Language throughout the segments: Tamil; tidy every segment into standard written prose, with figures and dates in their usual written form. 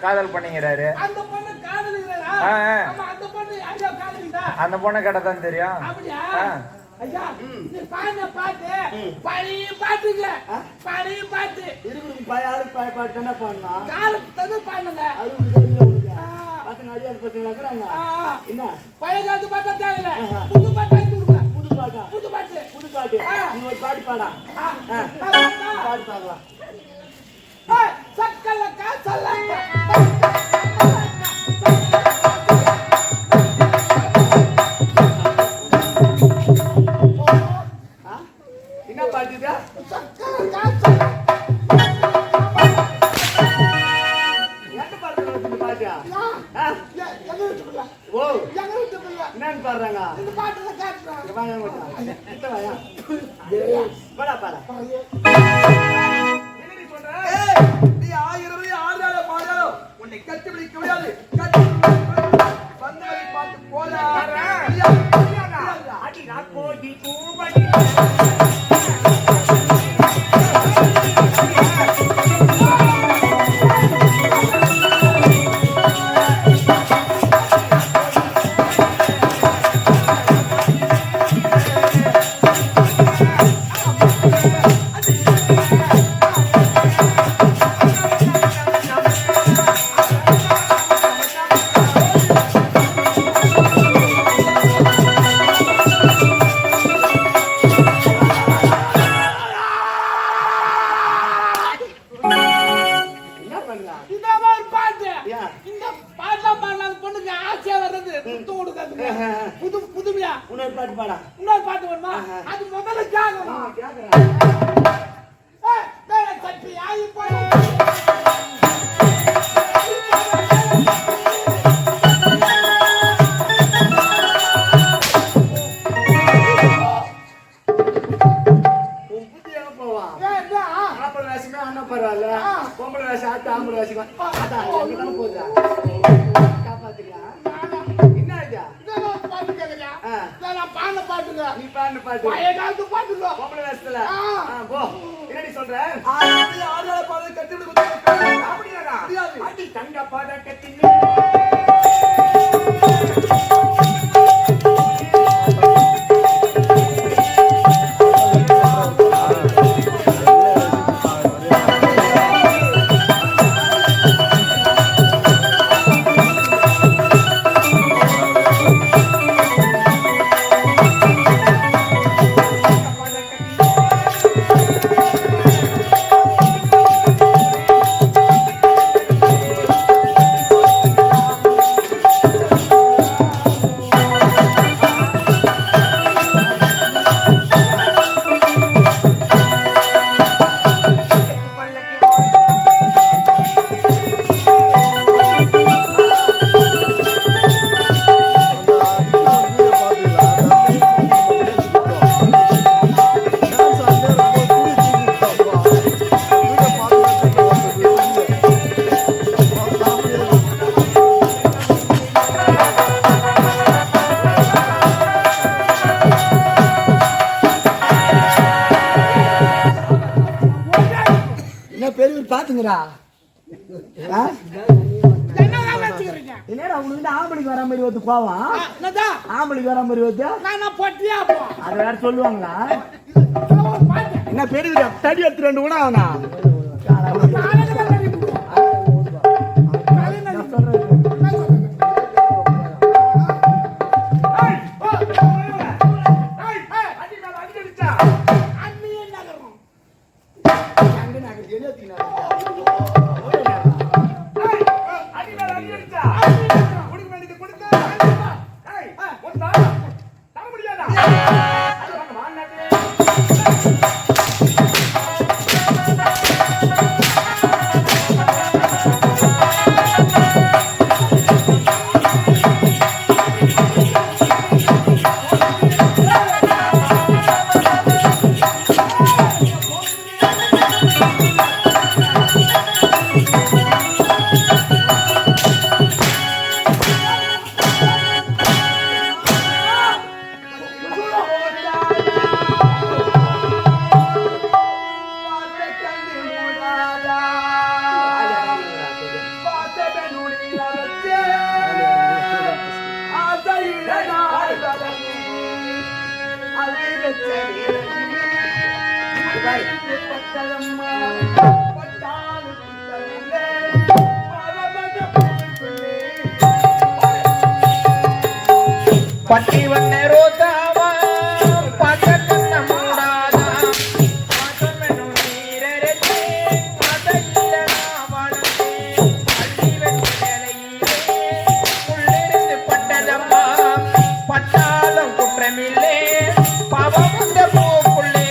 காதல் பண்ணிக்கிறாரு. அந்த பொண்ணை கேட்டதான் தெரியும். என்ன பாட்டுதா? என்னன்னு பாடுறாங்க? நீ 1000 ஆறால பாடாலும் உன்னை கட்டுப்பிடிக்க முடியாது. வந்தவரை பார்த்து போடா. அடி ராக்கோடி பூபடி புதுமையா இன்னொரு பாட்டு பாடா. இன்னொரு பாட்டு வேணுமா? அது முதல்ல கேக்குறேன். சட்டி ஆகி போய் பரவாயில்ல. பொம்பளை வேஷம் ஆட்டு ஆம்பளை வேஷம் போதா காப்பாத்துக்கலாம். என்ன பாட்டுங்க நீ பாட்டு பாட்டு பாட்டுங்க பொம்பளை வேஷத்துல போ. என்னடி சொல்ற? கட்டி தங்க பாட கட்டி பாத்துங்கடா. என்னடா உங்களுக்கு ஆம்பளைக்கு வர மாதிரி வந்து கோவம்? ஆம்பளைக்கு வர மாதிரி வந்து அது வேற சொல்லுவாங்களா? என்ன பெரிய தடி எடுத்து ரெண்டு கூட அவனா பட்டி வண்ண ரோசாவா பக்கத்துல மூடாதா மாசமெனும் நீரரே மதையில வாழத்தே அள்ளி வெட்டி வேலையிலே உள்ளிருந்து பட்டதம்மா பட்டாலும் குற்றமில்லே பாவம் வந்த பூக்குள்ளே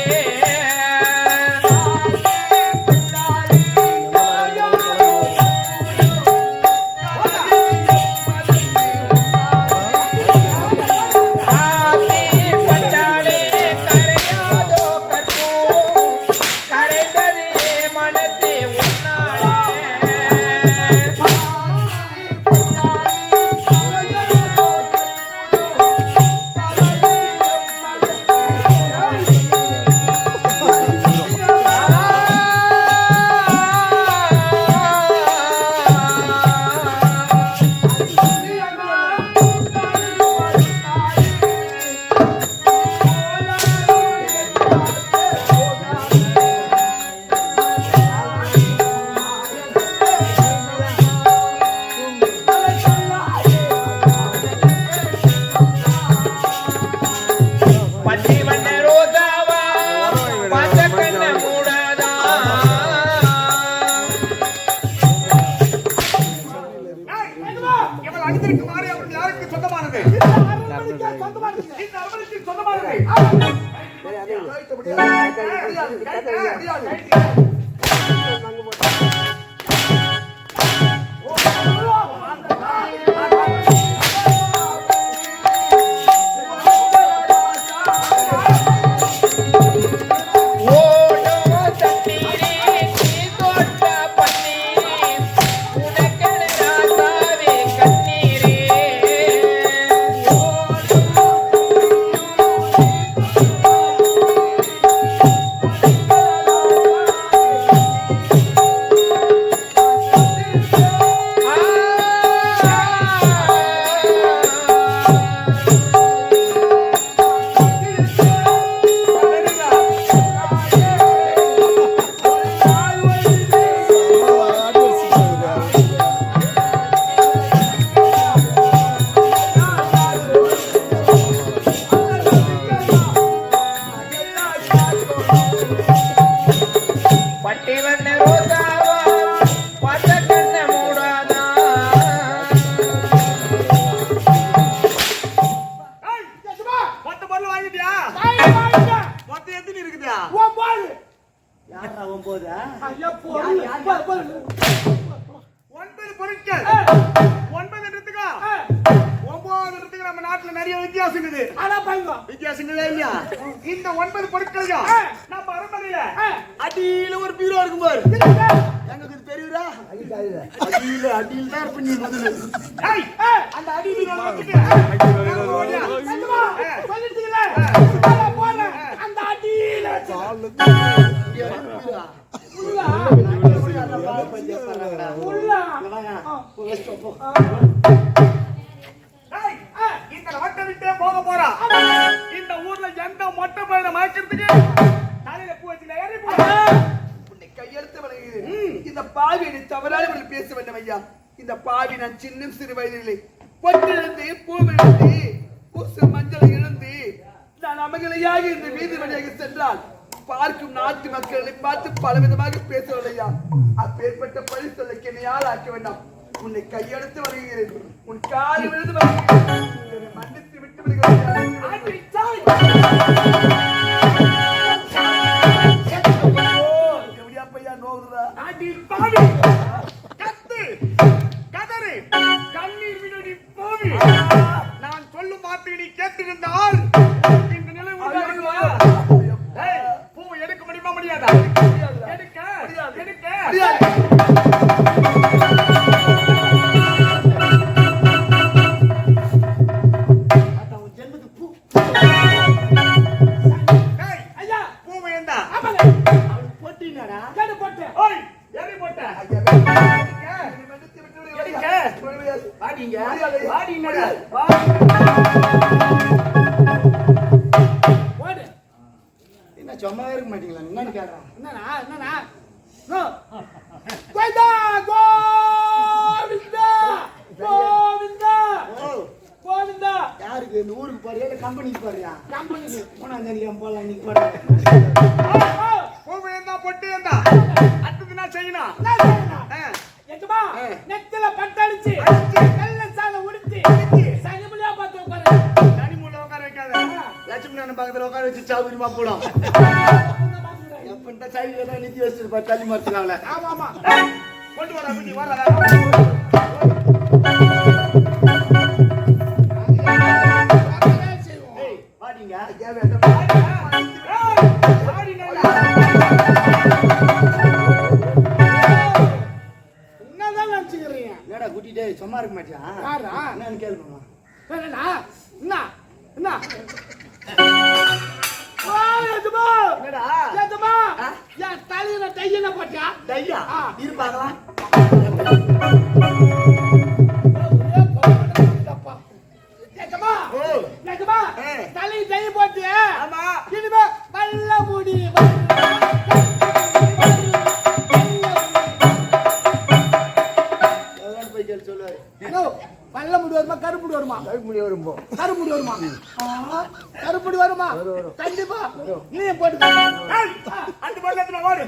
வித்தியாசங்களே இல்லையா? இந்த 9 பொருட்களையும் நம்ம அரண்மனையில அடியில ஒரு பீரோ இருக்கும் பாரு. எங்களுக்கு இது தெரியுதா? அடியில தான் இருப்ப நீ முதல்ல. ஏய் அந்த அடி பீரோ வச்சிட்டு சொல்லிட்டீங்களே போல அந்த அடியில இந்த நாட்டை விட்டே போக போறா. இந்த ஊர்ல எந்த மொட்டை பையனை மயக்கிறதுக்கு தலையில பூ வச்சுல பேச வேண்டும் ஐயா. இந்த பாவி நான் சின்ன சிறு வயதிலே பொட்டிழந்து பூவிழந்து பூசு மஞ்சளை இழந்து நான் அமகலையாக இந்த வீதி வழியாக சென்றால் பார்க்கும் நாட்டு மக்களை பார்த்து பலவிதமாக பேசுவதையா. அப்பேற்பட்ட பழி சொல்லுக்கு என்னை ஆளாக்க வேண்டாம். உன்னை கையெடுத்து வருகிறேன், உன் கால் விழுந்து வருகிறேன், மன்னித்து விட்டு விடுகிறேன். எப்படியா நோகுறா நான் சொல்லும் வார்த்தை நீ கேட்டிருந்தால் இந்த நிலை பூவை எடுக்க முடியுமா? முடியாதா? எடுக்க எடுக்க ஐயா பூவை எந்த போட்டினாடா போட்டேன். எதை போட்டேன்? வாடிங்க என்ன சும்மாவே இருக்க மாட்டீங்களா? என்னன்னு கேட்கறான். என்னண்ணா கோவிந்தா கோவிந்தா கோவிந்தா கோவிந்தா. யாருக்கு இந்த ஊருக்கு போறியா இல்ல கம்பெனிக்கு போறியா? கம்பெனிக்கு போனா போலாம் இன்னைக்கு போறேன். பூவை இருந்தா பொட்டு இருந்தா அடுத்தது நான் செய்யணும். எட்டுமா நெத்தில பட்டடிச்சு நல்ல சாலை உடுத்தி சனிமுடியா பார்த்து உட்காரு. தனிமூல உட்கார வைக்காத. லட்சுமி நான பக்கத்துல உட்கார வச்சு சாவுமா போலாம். எப்ப சைடுல தான் நிதி வச்சிருப்பா தள்ளி மறந்துறாங்களே. ஆமா ஆமா கொண்டு வர வீட்டு வர வாடிங்க என்னதான் நினைச்சுக்கிறீங்க? என்னடா கூட்டிட்டே சும்மா இருக்க மாட்டியா? யாரா? என்னன்னு கேளுமா. என்னடா என்ன என்ன என்னடா என் தலையில டையன போட்டியா? டையா இருப்பாங்களா? தலை டை போட்டு ஆமா இனிமே வல்ல முடி போய் கேள்வி சொல்லுவாரு. வல்ல முடி வருமா கருப்புடி வருமா? கருப்புடி வரும்போ. கருப்புடி வருமா? கருப்புடி வருமா? கண்டிப்பா நீ போட்டு அந்த பக்கத்துல ஓடு.